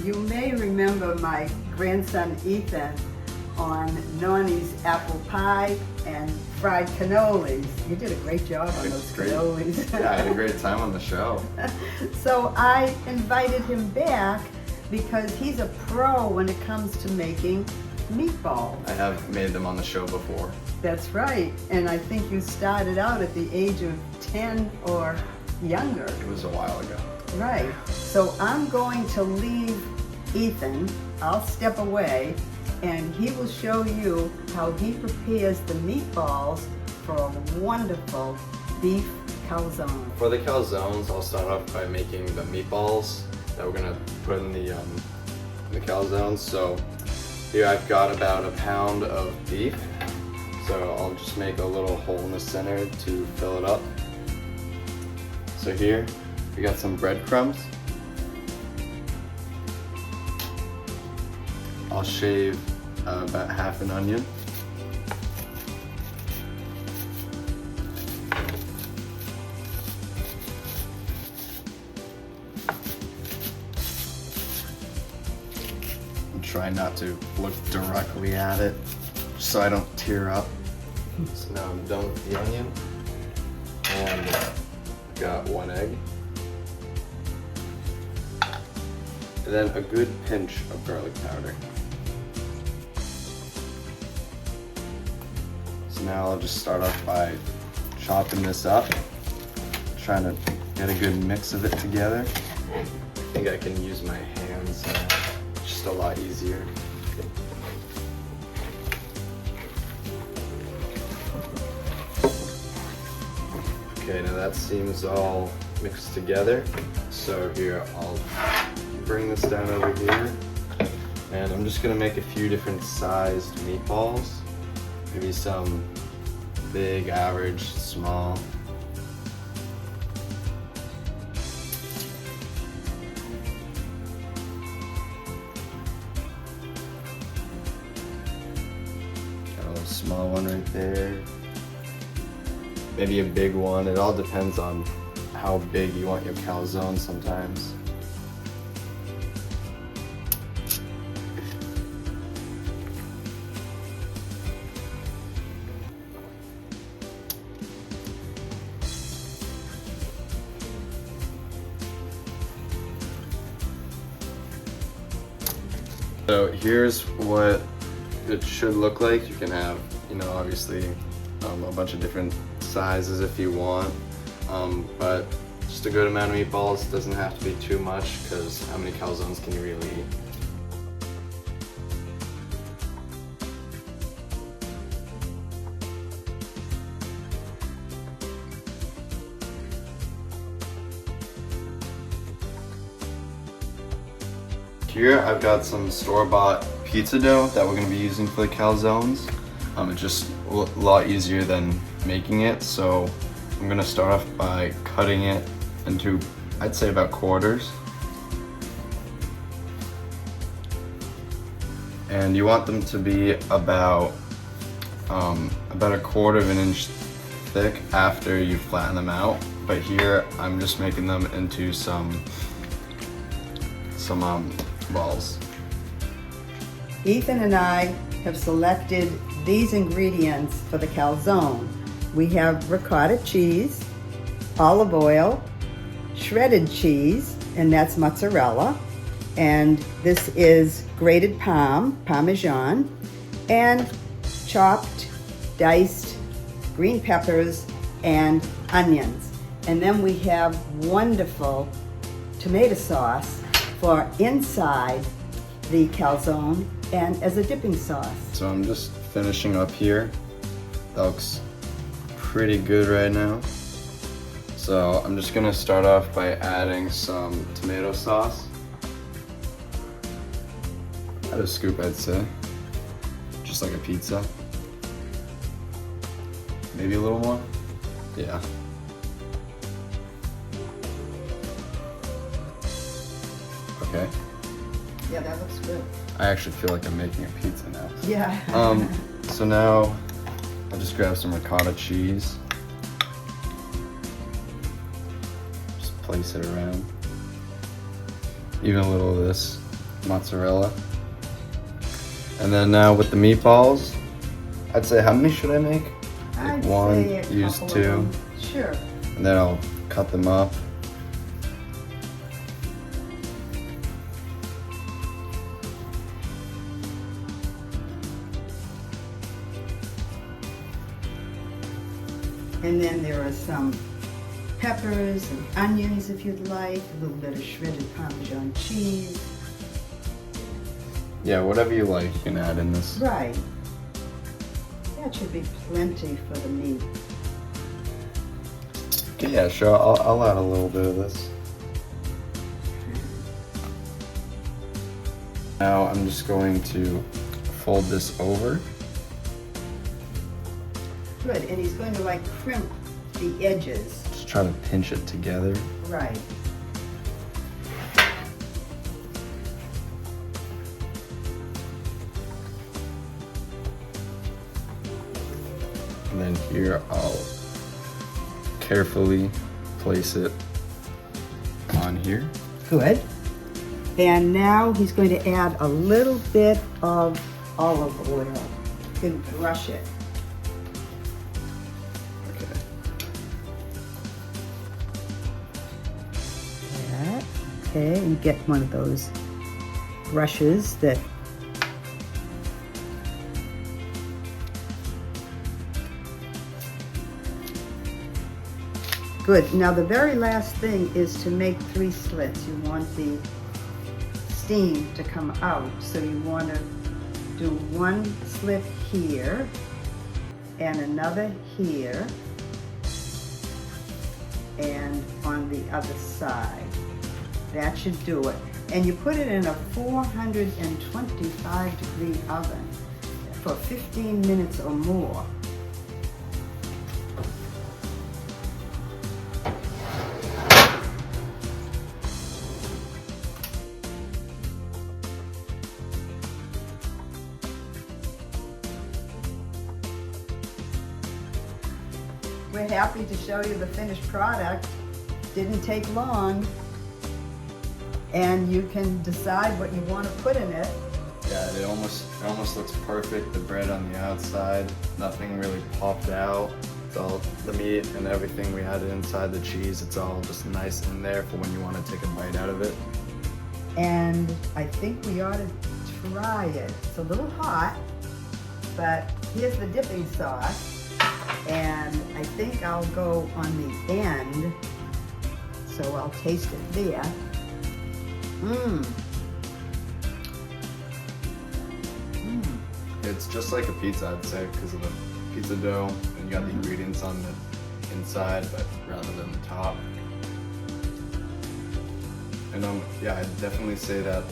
You may remember my grandson Ethan on Nonnie's apple pie and fried cannolis. You did a great job on those cannolis. Yeah, I had a great time on the show. So I invited him back because he's a pro when it comes to making meatballs. I have made them on the show before. That's right. And I think you started out at the age of 10 or younger. It was a while ago. Right. So I'm going to leave Ethan. I'll step away and he will show you how he prepares the meatballs for a wonderful beef calzone. For the calzones, I'll start off by making the meatballs that we're gonna put in the calzones. So here I've got about a pound of beef. So I'll just make a little hole in the center to fill it up. So here we got some breadcrumbs. I'll shave about half an onion. Try not to look directly at it so I don't tear up. So now I'm done with the onion and got 1 egg. And then a good pinch of garlic powder. So now I'll just start off by chopping this up, trying to get a good mix of it together. I think I can use my hands. Just a lot easier. Okay, now that seems all mixed together. So here, I'll bring this down over here. And I'm just gonna make a few different sized meatballs. Maybe some big, average, small. Small one right there. Maybe a big one. It all depends on how big you want your calzone sometimes. So here's what it should look like. You can have, obviously a bunch of different sizes if you want, but just a good amount of meatballs. Doesn't have to be too much because how many calzones can you really eat? Here I've got some store-bought pizza dough that we're going to be using for the calzones. It's just a lot easier than making it, so I'm going to start off by cutting it into, I'd say, about quarters. And you want them to be about a quarter of an inch thick after you flatten them out. But here I'm just making them into some balls. Ethan and I have selected these ingredients for the calzone. We have ricotta cheese, olive oil, shredded cheese, and that's mozzarella, and this is grated parmesan, and chopped, diced green peppers and onions. And then we have wonderful tomato sauce for inside the calzone and as a dipping sauce. So I'm just finishing up here. That looks pretty good right now. So I'm just gonna start off by adding some tomato sauce. About a scoop, I'd say. Just like a pizza. Maybe a little more? Yeah. Okay. Yeah, that looks good. I actually feel like I'm making a pizza now. Yeah. So now I'll just grab some ricotta cheese. Just place it around. Even a little of this mozzarella. And then now with the meatballs, I'd say, how many should I make? I'd One, say a use couple of 2. them. Sure. And then I'll cut them up. And then there are some peppers and onions if you'd like, a little bit of shredded Parmesan cheese. Yeah, whatever you like, you can add in this. Right. That should be plenty for the meat. Okay, yeah, sure, I'll add a little bit of this. Now I'm just going to fold this over. Good, and he's going to like crimp the edges. Just try to pinch it together. Right. And then here I'll carefully place it on here. Good. And now he's going to add a little bit of olive oil. You can brush it. Okay. That. Okay, and get one of those brushes that good. Now the very last thing is to make 3 slits. You want the steam to come out. So you want to do 1 slit here and another here and on the other side. That should do it. And you put it in a 425 degree oven for 15 minutes or more. We're happy to show you the finished product. Didn't take long. And you can decide what you want to put in it. Yeah, it almost looks perfect. The bread on the outside, nothing really popped out. It's all the meat and everything we had inside the cheese. It's all just nice in there for when you want to take a bite out of it. And I think we ought to try it. It's a little hot, but here's the dipping sauce. And I think I'll go on the end, so I'll taste it there. Mmm. Mmm. It's just like a pizza, I'd say, because of the pizza dough, and you got the ingredients on the inside, but rather than the top. And yeah, I'd definitely say that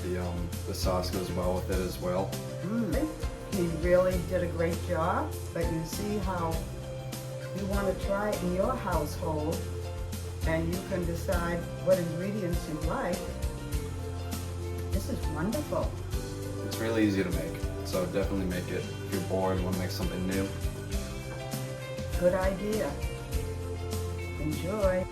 the sauce goes well with it as well. Mm. He really did a great job, but you see how you want to try it in your household, and you can decide what ingredients you like. This is wonderful. It's really easy to make, so definitely make it if you're bored and want to make something new. Good idea. Enjoy.